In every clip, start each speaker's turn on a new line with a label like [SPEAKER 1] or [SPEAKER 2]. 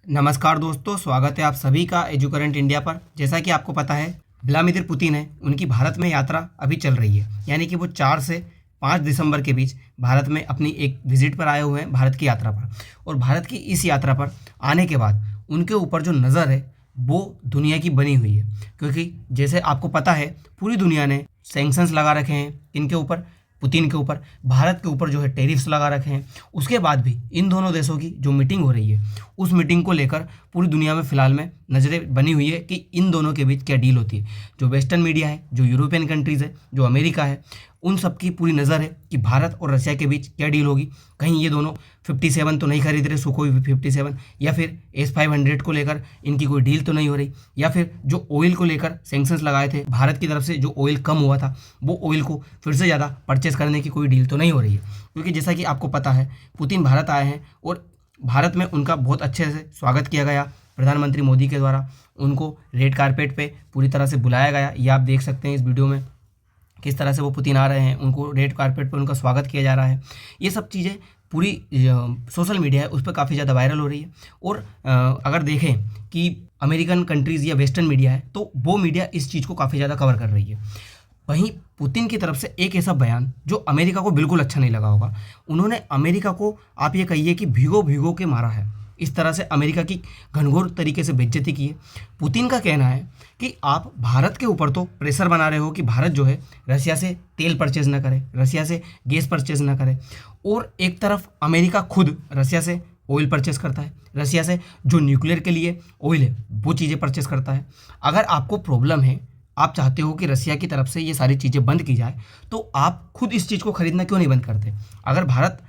[SPEAKER 1] नमस्कार दोस्तों, स्वागत है आप सभी का एजुकरेंट इंडिया पर। जैसा कि आपको पता है, व्लादिमीर पुतिन है, उनकी भारत में यात्रा अभी चल रही है। यानी कि वो 4 से 5 दिसंबर के बीच भारत में अपनी एक विजिट पर आए हुए हैं, भारत की यात्रा पर। और भारत की इस यात्रा पर आने के बाद उनके ऊपर जो नज़र है वो दुनिया की बनी हुई है। क्योंकि जैसे आपको पता है, पूरी दुनिया ने सैंक्शंस लगा रखे हैं इनके ऊपर, पुतिन के ऊपर, भारत के ऊपर जो है टेरिफ्स लगा रखे हैं। उसके बाद भी इन दोनों देशों की जो मीटिंग हो रही है, उस मीटिंग को लेकर पूरी दुनिया में फ़िलहाल में नज़रें बनी हुई है कि इन दोनों के बीच क्या डील होती है। जो वेस्टर्न मीडिया है, जो यूरोपियन कंट्रीज़ है, जो अमेरिका है, उन सब की पूरी नज़र है कि भारत और रशिया के बीच क्या डील होगी। कहीं ये दोनों 57 तो नहीं खरीद रहे, सुखोई 57, या फिर S-500 को लेकर इनकी कोई डील तो नहीं हो रही, या फिर जो ऑयल को लेकर सैंक्शंस लगाए थे भारत की तरफ से, जो ऑयल कम हुआ था, वो ऑयल को फिर से ज़्यादा परचेस करने की कोई डील तो नहीं हो रही है। क्योंकि जैसा कि आपको पता है, पुतिन भारत आए हैं और भारत में उनका बहुत अच्छे से स्वागत किया गया प्रधानमंत्री मोदी के द्वारा। उनको रेड कारपेट पे पूरी तरह से बुलाया गया। ये आप देख सकते हैं इस वीडियो में किस तरह से वो पुतिन आ रहे हैं, उनको रेड कारपेट पे उनका स्वागत किया जा रहा है। ये सब चीज़ें पूरी सोशल मीडिया है उस पर काफ़ी ज़्यादा वायरल हो रही है। और अगर देखें कि अमेरिकन कंट्रीज़ या वेस्टर्न मीडिया है, तो वो मीडिया इस चीज़ को काफ़ी ज़्यादा कवर कर रही है। वहीं पुतिन की तरफ से एक ऐसा बयान जो अमेरिका को बिल्कुल अच्छा नहीं लगा होगा। उन्होंने अमेरिका को, आप ये कहिए कि भिगो भिगो के मारा है। इस तरह से अमेरिका की घनघोर तरीके से बेइज्जती की है। पुतिन का कहना है कि आप भारत के ऊपर तो प्रेशर बना रहे हो कि भारत जो है रसिया से तेल परचेज ना करे, रसिया से गैस परचेज ना करे, और एक तरफ अमेरिका खुद रसिया से ऑयल परचेस करता है, रसिया से जो न्यूक्लियर के लिए ऑयल है वो चीज़ें परचेस करता है। अगर आपको प्रॉब्लम है, आप चाहते हो कि रसिया की तरफ से ये सारी चीज़ें बंद की जाए, तो आप खुद इस चीज़ को खरीदना क्यों नहीं बंद करते? अगर भारत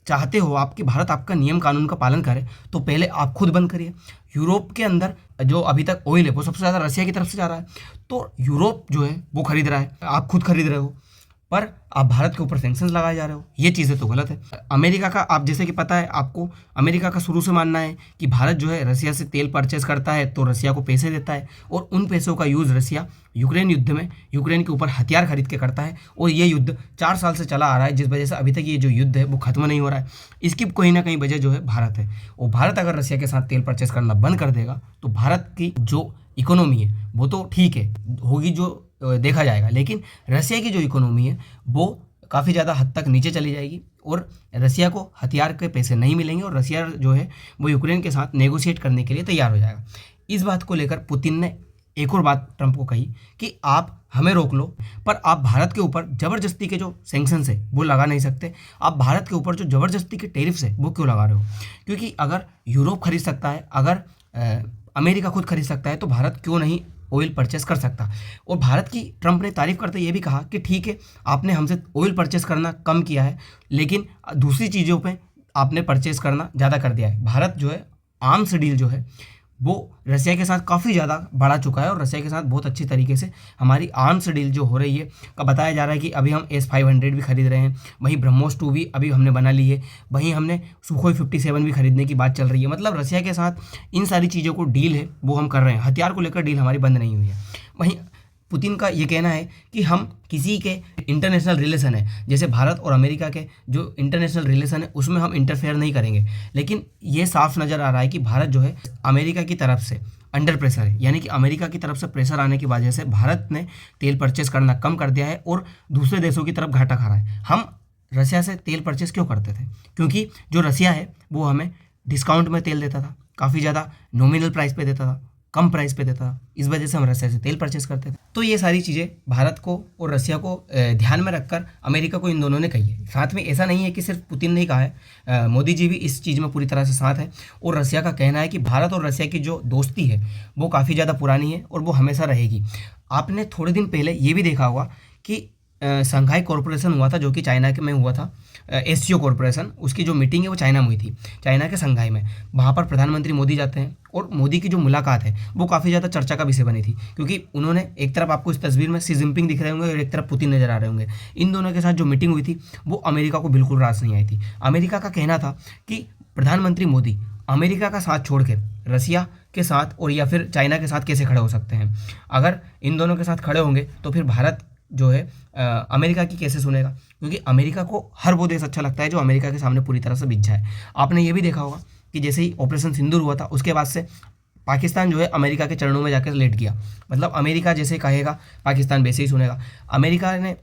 [SPEAKER 1] चाहते हो आप कि भारत आपका नियम कानून का पालन करे, तो पहले आप खुद बंद करिए। यूरोप के अंदर जो अभी तक ऑयल है वो सबसे ज़्यादा रसिया की तरफ से जा रहा है, तो यूरोप जो है वो खरीद रहा है, आप खुद खरीद रहे हो, पर आप भारत के ऊपर सैंक्शंस लगाए जा रहे हो। ये चीज़ें तो गलत है। अमेरिका का, आप जैसे कि पता है आपको, अमेरिका का शुरू से मानना है कि भारत जो है रसिया से तेल परचेस करता है तो रसिया को पैसे देता है, और उन पैसों का यूज़ रसिया यूक्रेन युद्ध में यूक्रेन के ऊपर हथियार खरीद के करता है। और ये युद्ध 4 साल से चला आ रहा है, जिस वजह से अभी तक ये जो युद्ध है वो खत्म नहीं हो रहा है। इसकी कहीं ना कहीं वजह जो है भारत है। और भारत अगर रसिया के साथ तेल परचेस करना बंद कर देगा, तो भारत की जो इकोनॉमी है वो तो ठीक है होगी, जो देखा जाएगा, लेकिन रसिया की जो इकोनॉमी है वो काफ़ी ज़्यादा हद तक नीचे चली जाएगी, और रसिया को हथियार के पैसे नहीं मिलेंगे, और रसिया जो है वो यूक्रेन के साथ नेगोशिएट करने के लिए तैयार हो जाएगा। इस बात को लेकर पुतिन ने एक और बात ट्रंप को कही कि आप हमें रोक लो, पर आप भारत के ऊपर ज़बरदस्ती के जो सैंक्शंस है वो लगा नहीं सकते। आप भारत के ऊपर जो ज़बरदस्ती के टेरिफ्स है वो क्यों लगा रहे हो? क्योंकि अगर यूरोप खरीद सकता है, अगर अमेरिका खुद खरीद सकता है, तो भारत क्यों नहीं ऑयल परचेस कर सकता? और भारत की ट्रंप ने तारीफ़ करते ये भी कहा कि ठीक है, आपने हमसे ऑयल परचेस करना कम किया है, लेकिन दूसरी चीज़ों पे आपने परचेस करना ज़्यादा कर दिया है। भारत जो है आर्म्स डील जो है वो रसिया के साथ काफ़ी ज़्यादा बढ़ा चुका है, और रसिया के साथ बहुत अच्छी तरीके से हमारी आर्म्स डील जो हो रही है का बताया जा रहा है कि अभी हम S-500 भी खरीद रहे हैं, वहीं ब्रह्मोस 2 भी अभी हमने बना ली है, वहीं हमने सुखोई 57 भी खरीदने की बात चल रही है। मतलब रसिया के साथ इन सारी चीज़ों को डील है वो हम कर रहे हैं, हथियार को लेकर डील हमारी बंद नहीं हुई है। वहीं पुतिन का ये कहना है कि हम किसी के इंटरनेशनल रिलेशन है, जैसे भारत और अमेरिका के जो इंटरनेशनल रिलेशन है उसमें हम इंटरफेयर नहीं करेंगे, लेकिन ये साफ नज़र आ रहा है कि भारत जो है अमेरिका की तरफ से अंडर प्रेशर है। यानी कि अमेरिका की तरफ से प्रेशर आने की वजह से भारत ने तेल परचेस करना कम कर दिया है, और दूसरे देशों की तरफ घाटा खा रहा है। हम रसिया से तेल परचेस क्यों करते थे? क्योंकि जो रसिया है वो हमें डिस्काउंट में तेल देता था, काफ़ी ज़्यादा नॉमिनल प्राइस पे देता था, कम प्राइस पे देता था, इस वजह से हम रसिया से तेल परचेस करते थे। तो ये सारी चीज़ें भारत को और रसिया को ध्यान में रखकर अमेरिका को इन दोनों ने कही है। साथ में ऐसा नहीं है कि सिर्फ पुतिन ने ही कहा है, मोदी जी भी इस चीज़ में पूरी तरह से साथ है। और रसिया का कहना है कि भारत और रसिया की जो दोस्ती है वो काफ़ी ज़्यादा पुरानी है और वो हमेशा रहेगी। आपने थोड़े दिन पहले ये भी देखा होगा कि शंघाई कॉरपोरेशन हुआ था, जो कि चाइना के में हुआ था, एससीओ कॉरपोरेशन, उसकी जो मीटिंग है वो चाइना में हुई थी, चाइना के शंघाई में। वहाँ पर प्रधानमंत्री मोदी जाते हैं, और मोदी की जो मुलाकात है वो काफ़ी ज़्यादा चर्चा का विषय बनी थी, क्योंकि उन्होंने एक तरफ आपको इस तस्वीर में शी जिनपिंग दिख रहे होंगे और एक तरफ पुतिन नजर आ रहे होंगे। इन दोनों के साथ जो मीटिंग हुई थी वो अमेरिका को बिल्कुल रास नहीं आई थी। अमेरिका का कहना था कि प्रधानमंत्री मोदी अमेरिका का साथ छोड़ के रसिया के साथ और या फिर चाइना के साथ कैसे खड़े हो सकते हैं? अगर इन दोनों के साथ खड़े होंगे तो फिर भारत जो है अमेरिका की कैसे सुनेगा? क्योंकि अमेरिका को हर वो देश अच्छा लगता है जो अमेरिका के सामने पूरी तरह से बिक जाए। आपने ये भी देखा होगा कि जैसे ही ऑपरेशन सिंदूर हुआ था उसके बाद से पाकिस्तान जो है अमेरिका के चरणों में जाकर लेट गया। मतलब अमेरिका जैसे कहेगा पाकिस्तान वैसे ही सुनेगा। अमेरिका ने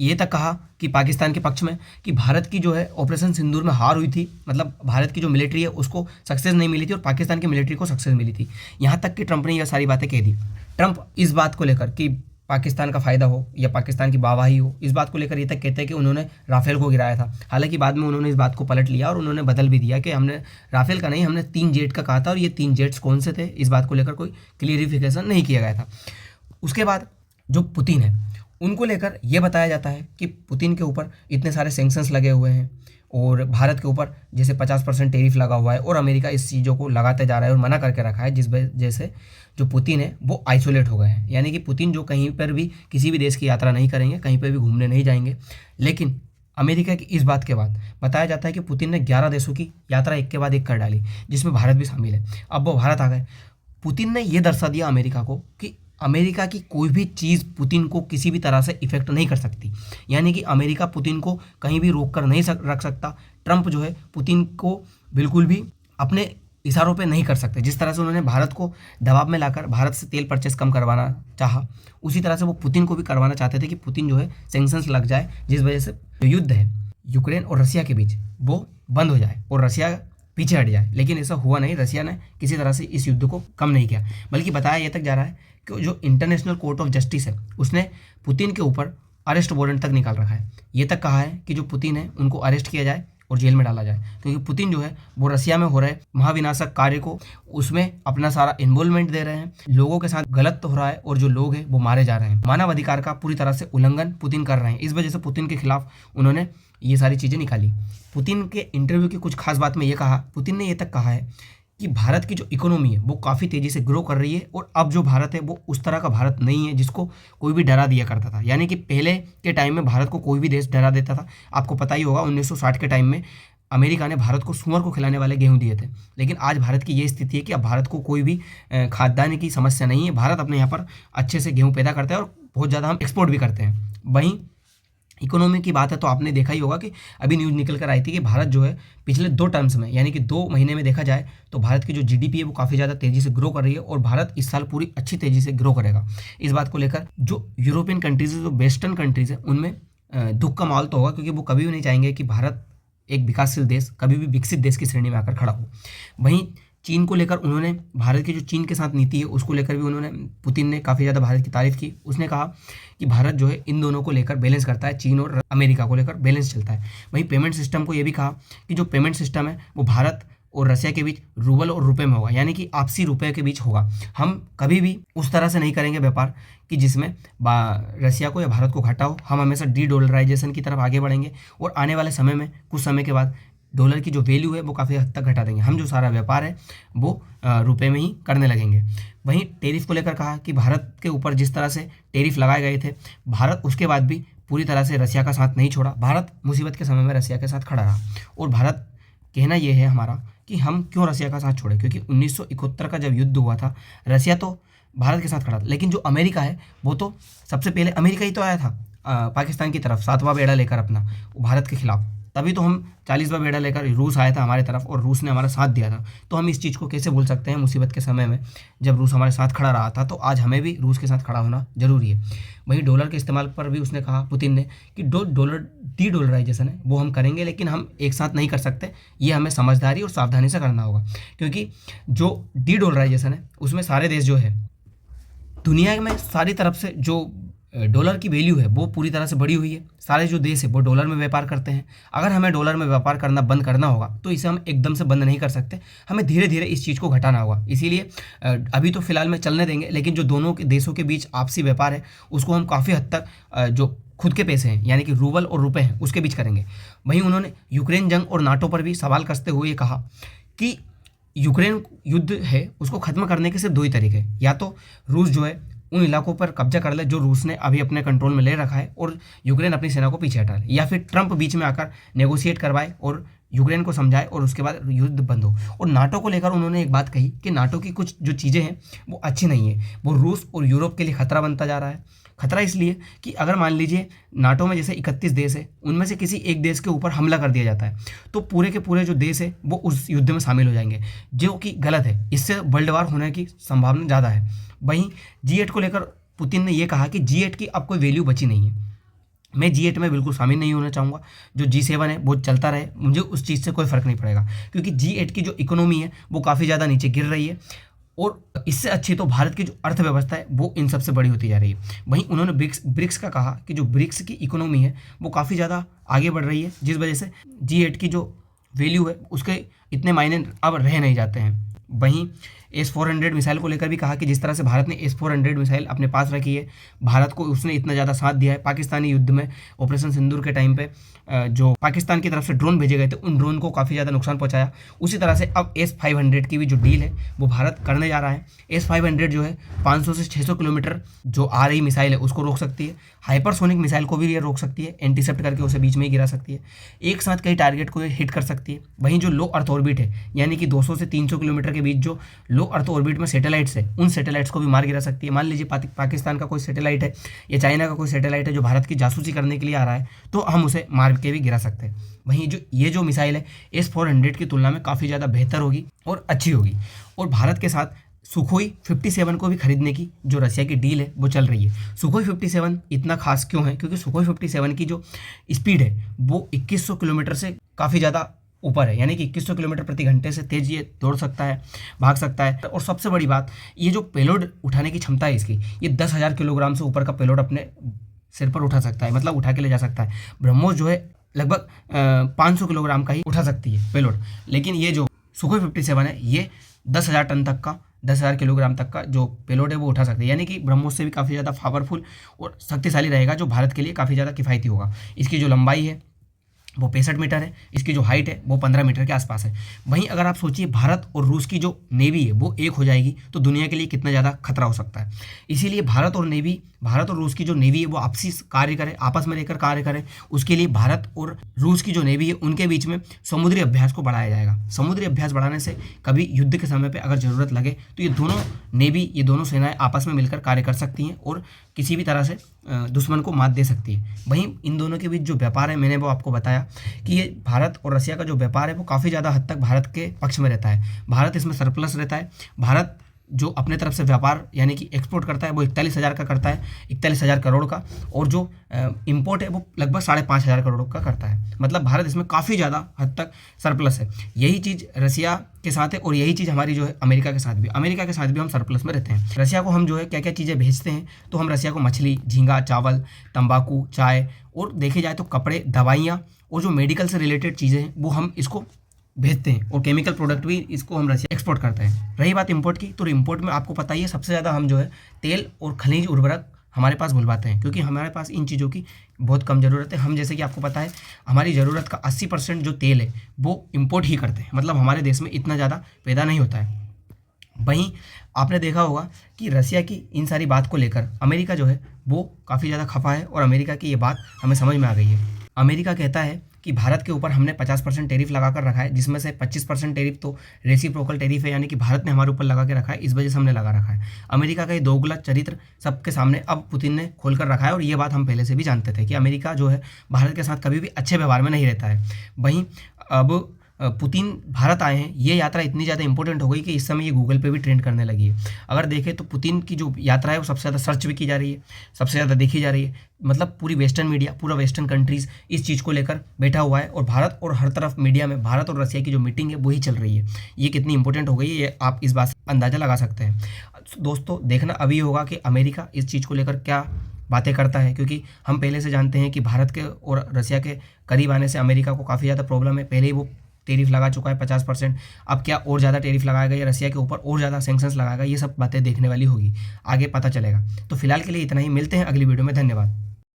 [SPEAKER 1] ये तक कहा कि पाकिस्तान के पक्ष में कि भारत की जो है ऑपरेशन सिंदूर में हार हुई थी, मतलब भारत की जो मिलिट्री है उसको सक्सेस नहीं मिली थी और पाकिस्तान की मिलिट्री को सक्सेस मिली थी। यहाँ तक कि ट्रंप ने यह सारी बातें कह दी। ट्रंप इस बात को लेकर कि पाकिस्तान का फ़ायदा हो या पाकिस्तान की वाहवाही हो, इस बात को लेकर ये तक कहते हैं कि उन्होंने राफेल को गिराया था। हालांकि बाद में उन्होंने इस बात को पलट लिया और उन्होंने बदल भी दिया कि हमने राफेल का नहीं, हमने 3 जेट का कहा था और ये 3 जेट्स कौन से थे इस बात को लेकर कोई क्लियरिफिकेशन नहीं किया गया था। उसके बाद जो पुतिन है उनको लेकर यह बताया जाता है कि पुतिन के ऊपर इतने सारे सैंक्शंस लगे हुए हैं और भारत के ऊपर जैसे 50% टैरिफ लगा हुआ है और अमेरिका इस चीज़ों को लगाते जा रहा है और मना करके रखा है, जिस वजह से जो पुतिन है वो आइसोलेट हो गए हैं। यानी कि पुतिन जो कहीं पर भी किसी भी देश की यात्रा नहीं करेंगे, कहीं पर भी घूमने नहीं जाएंगे। लेकिन अमेरिका की इस बात के बाद बताया जाता है कि पुतिन ने 11 देशों की यात्रा एक के बाद एक कर डाली, जिसमें भारत भी शामिल है। अब वो भारत आ गए। पुतिन ने ये दर्शा दिया अमेरिका को कि अमेरिका की कोई भी चीज़ पुतिन को किसी भी तरह से इफेक्ट नहीं कर सकती। यानी कि अमेरिका पुतिन को कहीं भी रोक कर नहीं रख सकता। ट्रंप जो है पुतिन को बिल्कुल भी अपने इशारों पे नहीं कर सकते। जिस तरह से उन्होंने भारत को दबाव में लाकर भारत से तेल परचेस कम करवाना चाहा, उसी तरह से वो पुतिन को भी करवाना चाहते थे कि पुतिन जो है सैंक्शंस लग जाए, जिस वजह से जो युद्ध है यूक्रेन और रसिया के बीच वो बंद हो जाए और रसिया पीछे हट जाए। लेकिन ऐसा हुआ नहीं। रसिया ने किसी तरह से इस युद्ध को कम नहीं किया, बल्कि बताया यह तक जा रहा है कि जो इंटरनेशनल कोर्ट ऑफ जस्टिस है उसने पुतिन के ऊपर अरेस्ट वारंट तक निकाल रखा है। ये तक कहा है कि जो पुतिन है उनको अरेस्ट किया जाए और जेल में डाला जाए, क्योंकि पुतिन जो है वो रसिया में हो रहे महाविनाशक कार्य को उसमें अपना सारा इन्वॉल्वमेंट दे रहे हैं। लोगों के साथ गलत हो रहा है और जो लोग हैं वो मारे जा रहे हैं। मानव अधिकार का पूरी तरह से उल्लंघन पुतिन कर रहे हैं। इस वजह से पुतिन के खिलाफ उन्होंने ये सारी चीज़ें निकाली। पुतिन के इंटरव्यू की कुछ खास बात में ये कहा, पुतिन ने ये तक कहा है कि भारत की जो इकोनॉमी है वो काफ़ी तेज़ी से ग्रो कर रही है और अब जो भारत है वो उस तरह का भारत नहीं है जिसको कोई भी डरा दिया करता था। यानी कि पहले के टाइम में भारत को कोई भी देश डरा देता था। आपको पता ही होगा 1960 के टाइम में अमेरिका ने भारत को सूअर को खिलाने वाले गेहूं दिए थे। लेकिन आज भारत की ये स्थिति है कि अब भारत को कोई भी खाद्यान्न की समस्या नहीं है। भारत अपने यहाँ पर अच्छे से गेहूँ पैदा करता है और बहुत ज़्यादा हम एक्सपोर्ट भी करते हैं। वहीं इकोनॉमी की बात है तो आपने देखा ही होगा कि अभी न्यूज़ निकल कर आई थी कि भारत जो है पिछले 2 टर्म्स में, यानी कि 2 महीने में देखा जाए तो भारत की जो जीडीपी है वो काफ़ी ज़्यादा तेज़ी से ग्रो कर रही है और भारत इस साल पूरी अच्छी तेज़ी से ग्रो करेगा। इस बात को लेकर जो यूरोपियन कंट्रीज़ है, जो वेस्टर्न कंट्रीज़ है, उनमें दुख का माहौल तो होगा, क्योंकि वो कभी भी नहीं चाहेंगे कि भारत एक विकासशील देश कभी भी विकसित देश की श्रेणी में आकर खड़ा हो। वहीं चीन को लेकर उन्होंने, भारत की जो चीन के साथ नीति है उसको लेकर भी उन्होंने, पुतिन ने काफ़ी ज़्यादा भारत की तारीफ़ की। उसने कहा कि भारत जो है इन दोनों को लेकर बैलेंस करता है, चीन और अमेरिका को लेकर बैलेंस चलता है। वहीं पेमेंट सिस्टम को ये भी कहा कि जो पेमेंट सिस्टम है वो भारत और रसिया के बीच रूबल और रुपए में होगा, यानी कि आपसी रुपए के बीच होगा। हम कभी भी उस तरह से नहीं करेंगे व्यापार कि जिसमें रसिया को या भारत को घाटा हो। हम हमेशा डी-डॉलराइजेशन की तरफ आगे बढ़ेंगे और आने वाले समय में कुछ समय के बाद डॉलर की जो वैल्यू है वो काफ़ी हद तक घटा देंगे। हम जो सारा व्यापार है वो रुपए में ही करने लगेंगे। वहीं टैरिफ को लेकर कहा कि भारत के ऊपर जिस तरह से टैरिफ लगाए गए थे, भारत उसके बाद भी पूरी तरह से रसिया का साथ नहीं छोड़ा। भारत मुसीबत के समय में रसिया के साथ खड़ा रहा और भारत, कहना यह है हमारा कि हम क्यों रसिया का साथ छोड़े, क्योंकि 1971 का जब युद्ध हुआ था रसिया तो भारत के साथ खड़ा था, लेकिन जो अमेरिका है वो तो सबसे पहले अमेरिका ही तो आया था पाकिस्तान की तरफ 7वां बेड़ा लेकर अपना भारत के खिलाफ। तभी तो हम 40वां बेड़ा लेकर रूस आया था हमारे तरफ और रूस ने हमारा साथ दिया था। तो हम इस चीज़ को कैसे भूल सकते हैं, मुसीबत के समय में जब रूस हमारे साथ खड़ा रहा था, तो आज हमें भी रूस के साथ खड़ा होना जरूरी है। वहीं डॉलर के इस्तेमाल पर भी उसने कहा, पुतिन ने, कि डॉलर डी-डॉलराइजेशन है वो हम करेंगे, लेकिन हम एक साथ नहीं कर सकते। ये हमें समझदारी और सावधानी से करना होगा, क्योंकि जो डी-डॉलराइजेशन है उसमें सारे देश जो है दुनिया में सारी तरफ से जो डॉलर की वैल्यू है वो पूरी तरह से बढ़ी हुई है। सारे जो देश है वो डॉलर में व्यापार करते हैं। अगर हमें डॉलर में व्यापार करना बंद करना होगा तो इसे हम एकदम से बंद नहीं कर सकते, हमें धीरे धीरे इस चीज़ को घटाना होगा। इसीलिए अभी तो फिलहाल में चलने देंगे, लेकिन जो दोनों के देशों के बीच आपसी व्यापार है उसको हम काफ़ी हद तक जो खुद के पैसे हैं यानी कि रूबल और रुपए हैं उसके बीच करेंगे। वहीं उन्होंने यूक्रेन जंग और नाटो पर भी सवाल कसते हुए कहा कि यूक्रेन युद्ध है उसको ख़त्म करने के सिर्फ 2 ही तरीके हैं, या तो रूस जो है उन इलाकों पर कब्जा कर ले जो रूस ने अभी अपने कंट्रोल में ले रखा है और यूक्रेन अपनी सेना को पीछे हटा ले, या फिर ट्रंप बीच में आकर नेगोशिएट करवाए और यूक्रेन को समझाए और उसके बाद युद्ध बंद हो। और नाटो को लेकर उन्होंने एक बात कही कि नाटो की कुछ जो चीज़ें हैं वो अच्छी नहीं है, वो रूस और यूरोप के लिए खतरा बनता जा रहा है। खतरा इसलिए कि अगर मान लीजिए नाटो में जैसे 31 देश है, उनमें से किसी एक देश के ऊपर हमला कर दिया जाता है तो पूरे के पूरे जो देश है वो उस युद्ध में शामिल हो जाएंगे, जो कि गलत है। इससे वर्ल्ड वार होने की संभावना ज़्यादा है। वहीं G8 को लेकर पुतिन ने यह कहा कि G8 की अब कोई वैल्यू बची नहीं है। मैं G8 में बिल्कुल शामिल नहीं होना चाहूँगा। जो G7 है वो चलता रहे, मुझे उस चीज़ से कोई फ़र्क नहीं पड़ेगा, क्योंकि G8 की जो इकोनॉमी है वो काफ़ी ज़्यादा नीचे गिर रही है और इससे अच्छी तो भारत की जो अर्थव्यवस्था है वो इन सबसे बड़ी होती जा रही है। वहीं उन्होंने ब्रिक्स का कहा कि जो ब्रिक्स की इकोनॉमी है वो काफ़ी ज़्यादा आगे बढ़ रही है, जिस वजह से G8 की जो वैल्यू है उसके इतने मायने अब रह नहीं जाते हैं। वहीं S-400 मिसाइल को लेकर भी कहा कि जिस तरह से भारत ने S-400 मिसाइल अपने पास रखी है, भारत को उसने इतना ज़्यादा साथ दिया है। पाकिस्तानी युद्ध में ऑपरेशन सिंदूर के टाइम पे जो पाकिस्तान की तरफ से ड्रोन भेजे गए थे, उन ड्रोन को काफ़ी ज़्यादा नुकसान पहुंचाया। उसी तरह से अब S-500 की भी जो डील है वो भारत करने जा रहा है। S-500 जो है 500 से 600 किलोमीटर जो आ रही मिसाइल है उसको रोक सकती है, हाइपरसोनिक मिसाइल को भी ये रोक सकती है, इंटरसेप्ट करके उसे बीच में ही गिरा सकती है, एक साथ कई टारगेट को हिट कर सकती है। वहीं जो लो अर्थ ऑर्बिट है, यानी कि 200 से 300 किलोमीटर के बीच जो लो अर्थ ऑर्बिट में सैटेलाइट्स है, उन सैटेलाइट्स को भी मार गिरा सकती है। मान लीजिए पाकिस्तान का कोई सैटेलाइट है या चाइना का कोई सैटेलाइट है जो भारत की जासूसी करने के लिए आ रहा है, तो हम उसे मार के भी गिरा सकते हैं। वहीं जो मिसाइल है S-400 की तुलना में काफ़ी ज़्यादा बेहतर होगी और अच्छी होगी। और भारत के साथ सुखोई 57 को भी खरीदने की जो रसिया की डील है वो चल रही है। सुखोई 57 इतना खास क्यों है? क्योंकि सुखोई 57 की जो स्पीड है वो 2100 किलोमीटर से काफ़ी ज़्यादा ऊपर है, यानी कि 2100 किलोमीटर प्रति घंटे से तेज ये दौड़ सकता है, भाग सकता है। और सबसे बड़ी बात, ये जो पेलोड उठाने की क्षमता है इसकी, ये 10,000 किलोग्राम से ऊपर का पेलोड अपने सिर पर उठा सकता है, मतलब उठा के ले जा सकता है। ब्रह्मोस जो है लगभग 500 किलोग्राम का ही उठा सकती है पेलोड, लेकिन ये जो सुखोई 57 है ये 10,000 टन तक का, 10,000 किलोग्राम तक का जो पेलोड है वो उठा सकते हैं, यानी कि ब्रह्मोस से भी काफ़ी ज़्यादा पावरफुल और शक्तिशाली रहेगा, जो भारत के लिए काफ़ी ज़्यादा किफ़ायती होगा। इसकी जो लंबाई है वो 65 मीटर है, इसकी जो हाइट है वो 15 मीटर के आसपास है। वहीं अगर आप सोचिए भारत और रूस की जो नेवी है वो एक हो जाएगी तो दुनिया के लिए कितना ज़्यादा खतरा हो सकता है। इसीलिए भारत और रूस की जो नेवी है वो आपसी कार्य करे, आपस में रहकर कार्य करें। उसके लिए भारत और रूस की जो नेवी है उनके बीच में समुद्री अभ्यास को बढ़ाया जाएगा। समुद्री अभ्यास बढ़ाने से कभी युद्ध के समय पर अगर ज़रूरत लगे तो ये दोनों सेनाएँ आपस में मिलकर कार्य कर सकती हैं और किसी भी तरह से दुश्मन को मात दे सकती है। वहीं इन दोनों के बीच जो व्यापार है, मैंने वो आपको बताया कि ये भारत और रसिया का जो व्यापार है वो काफ़ी ज़्यादा हद तक भारत के पक्ष में रहता है। भारत इसमें सरप्लस रहता है। भारत जो अपने तरफ से व्यापार यानी कि एक्सपोर्ट करता है वो 41,000 का करता है, 41,000 करोड़ का, और जो इंपोर्ट है वो लगभग 5,500 करोड़ का करता है। मतलब भारत इसमें काफ़ी ज़्यादा हद तक सरप्लस है। यही चीज़ रसिया के साथ है और यही चीज़ हमारी जो है अमेरिका के साथ भी हम सरप्लस में रहते हैं। रसिया को हम जो है क्या क्या चीज़ें भेजते हैं, तो हम रसिया को मछली, झींगा, चावल, तंबाकू, चाय और देखे जाए तो कपड़े, दवाइयाँ और जो मेडिकल से रिलेटेड चीज़ें हैं वो हम इसको भेजते हैं, और केमिकल प्रोडक्ट भी इसको हम रसिया एक्सपोर्ट करते हैं। रही बात इंपोर्ट की, तो इंपोर्ट में आपको पता ही है सबसे ज़्यादा हम जो है तेल और खनिज उर्वरक हमारे पास बुलवाते हैं, क्योंकि हमारे पास इन चीज़ों की बहुत कम ज़रूरत है। हम जैसे कि आपको पता है हमारी ज़रूरत का 80% जो तेल है वो इंपोर्ट ही करते हैं, मतलब हमारे देश में इतना ज़्यादा पैदा नहीं होता है। वहीं आपने देखा होगा कि रसिया की इन सारी बात को लेकर अमेरिका जो है वो काफ़ी ज़्यादा खफा है, और अमेरिका की ये बात हमें समझ में आ गई है। अमेरिका कहता है कि भारत के ऊपर हमने 50% टैरिफ लगा कर रखा है, जिसमें से 25% टैरिफ तो रेसिप्रोकल टैरिफ है, यानी कि भारत ने हमारे ऊपर लगा के रखा है, इस वजह से हमने लगा रखा है। अमेरिका का ये दोगला चरित्र सबके सामने अब पुतिन ने खोल कर रखा है, और ये बात हम पहले से भी जानते थे कि अमेरिका जो है भारत के साथ कभी भी अच्छे व्यवहार में नहीं रहता है। वहीं अब पुतिन भारत आए हैं, ये यात्रा इतनी ज़्यादा इंपॉर्टेंट हो गई कि इस समय ये गूगल पे भी ट्रेंड करने लगी है। अगर देखें तो पुतिन की जो यात्रा है वो सबसे ज़्यादा सर्च भी की जा रही है, सबसे ज़्यादा देखी जा रही है। मतलब पूरी वेस्टर्न मीडिया, पूरा वेस्टर्न कंट्रीज़ इस चीज़ को लेकर बैठा हुआ है, और भारत और हर तरफ मीडिया में भारत और रसिया की जो मीटिंग है वही चल रही है। ये कितनी इंपॉर्टेंट हो गई है ये आप इस बात से अंदाज़ा लगा सकते हैं। दोस्तों देखना अभी होगा कि अमेरिका इस चीज़ को लेकर क्या बातें करता है, क्योंकि हम पहले से जानते हैं कि भारत के और रसिया के करीब आने से अमेरिका को काफ़ी ज़्यादा प्रॉब्लम है। पहले ही वो टैरिफ लगा चुका है 50%, अब क्या और ज़्यादा टैरिफ लगाएगा या रसिया के ऊपर और ज़्यादा सैंक्शंस लगाएगा, ये सब बातें देखने वाली होगी, आगे पता चलेगा। तो फिलहाल के लिए इतना ही, मिलते हैं अगली वीडियो में। धन्यवाद।